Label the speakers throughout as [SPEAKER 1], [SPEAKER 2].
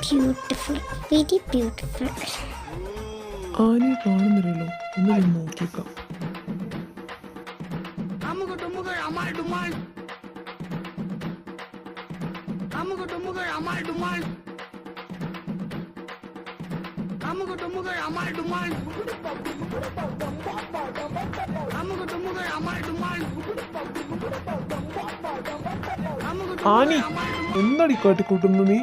[SPEAKER 1] Beautiful, very beautiful.
[SPEAKER 2] ആനയെ കാണുന്നില്ലല്ലോ, ഒന്ന് ഞാൻ നോക്കിയേക്കാം. ആനി, എന്താടി കാട്ടിക്കൂട്ടുന്നു നീ?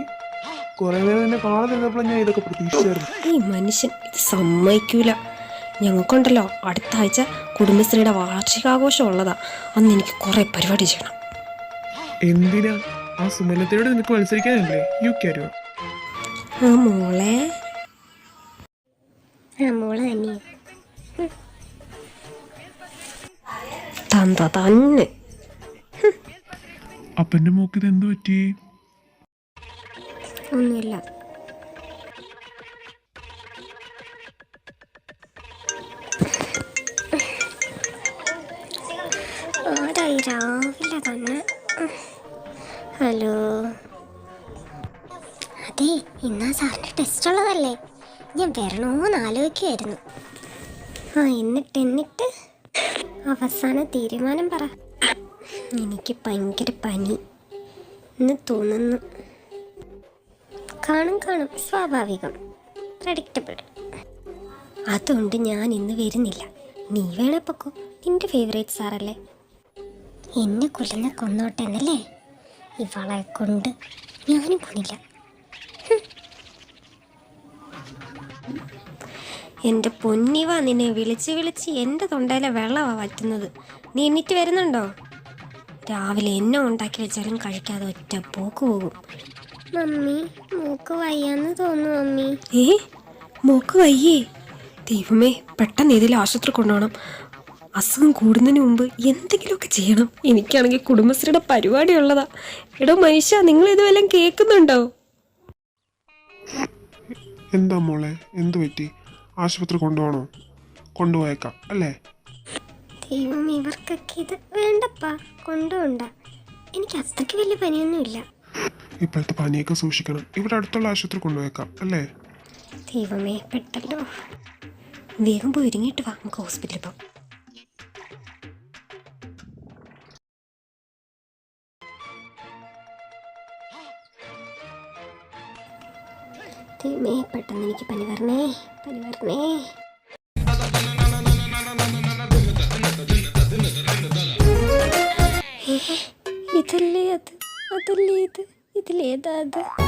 [SPEAKER 2] കുറെ നേരം എന്നെ കാണാതിരുന്നപ്പോൾ ഞാൻ ഇതൊക്കെ പ്രതീക്ഷിച്ചായിരുന്നു.
[SPEAKER 3] ഈ മനുഷ്യൻ ഇത് സമ്മതിക്കൂല. ഞങ്ങൾക്കുണ്ടല്ലോ അടുത്ത ആഴ്ച കുടുംബശ്രീയുടെ വാർഷികാഘോഷം ഉള്ളതാ. അന്ന് എനിക്ക് കുറെ പരിപാടി ചെയ്യണം.
[SPEAKER 2] എന്തിനാ? ആ സുമലതയോട് നിനക്ക് മത്സരിക്കാനല്ലേ? You carry on.
[SPEAKER 3] ആ മോളെ,
[SPEAKER 1] മോള് തന്നെ
[SPEAKER 3] തന്ത തന്നെ.
[SPEAKER 2] അപ്പന്റെ മോക്ക് ഇത് എന്ത് പറ്റി?
[SPEAKER 1] ഒന്നുമില്ല. ആരായി രാവിലെ തന്നെ? ഹലോ, അതെ, ഇന്നാ സാറിൻ്റെ ടെസ്റ്റ് ഉള്ളതല്ലേ? ഞാൻ വരണോന്ന് ആലോചിക്കുമായിരുന്നു. എന്നിട്ട് അവസാന തീരുമാനം പറ. എനിക്ക് ഭയങ്കര പനി എന്ന് തോന്നുന്നു. കാണും, സ്വാഭാവികം, പ്രഡിക്റ്റബിൾ. അതുകൊണ്ട് ഞാൻ ഇന്ന് വരുന്നില്ല. നീ വേണേ പൊക്കോ, നിന്റെ ഫേവറേറ്റ് സാറല്ലേ. എന്നെ കൊന്നോട്ടെ എന്നല്ലേ? ഇവളെ കൊണ്ട് ഞാനും പോണില്ല.
[SPEAKER 3] എൻ്റെ പൊന്നിവ, നിന്നെ വിളിച്ച് എൻ്റെ തൊണ്ടയിലെ വെള്ളമാണ് വറ്റുന്നത്. നീ എണീറ്റ് വരുന്നുണ്ടോ? രാവിലെ എന്നെ ഉണ്ടാക്കി വെച്ചാലും കഴിക്കാതെ ഒറ്റ പോക്ക് പോകും.
[SPEAKER 1] മമ്മി, മൂക്ക് വയ്യാന്ന് തോന്നുന്നു മമ്മി.
[SPEAKER 3] മോക്ക് വയ്യേ? ദൈവമേ, പെട്ടെന്ന് ഏതെങ്കിലും ആശുപത്രി കൊണ്ടുപോകണം. അസുഖം കൂടുന്നതിന് മുമ്പ് എന്തെങ്കിലുമൊക്കെ ചെയ്യണം. എനിക്കാണെങ്കിൽ കുടുംബശ്രീയുടെ പരിപാടി ഉള്ളതാ. എടോ മനുഷ്യ, നിങ്ങൾ ഇതുവെല്ലാം കേൾക്കുന്നുണ്ടോ?
[SPEAKER 2] എന്താ മോളെ, എന്തു പറ്റി? ആശുപത്രി കൊണ്ടുപോകണോ? കൊണ്ടുപോയേക്കാം അല്ലേ?
[SPEAKER 1] ദൈവം, ഇവർക്കൊക്കെ ഇത് വേണ്ടപ്പാ, കൊണ്ടുപോണ്ട. എനിക്ക് അത്രയ്ക്ക് വലിയ പനിയൊന്നുമില്ല.
[SPEAKER 2] ഇപ്പോഴത്തെ പനിയൊക്കെ സൂക്ഷിക്കണം. ഇവിടെ അടുത്തുള്ള ആശുപത്രി കൊണ്ടുപോയേക്കാം അല്ലേ?
[SPEAKER 1] ദൈവമേ, പെട്ടല്ലോ.
[SPEAKER 3] വേഗം പോയി ഒരുങ്ങിയിട്ട് വാ, നമുക്ക് ഹോസ്പിറ്റലിൽ പോകാം.
[SPEAKER 1] ദൈവമേ, പെട്ടെന്ന് എനിക്ക് പനി വരണേ.
[SPEAKER 3] ഇതല്ലേ അത്, അതല്ലേ ഇത്, ഇതിലേതാ അത്?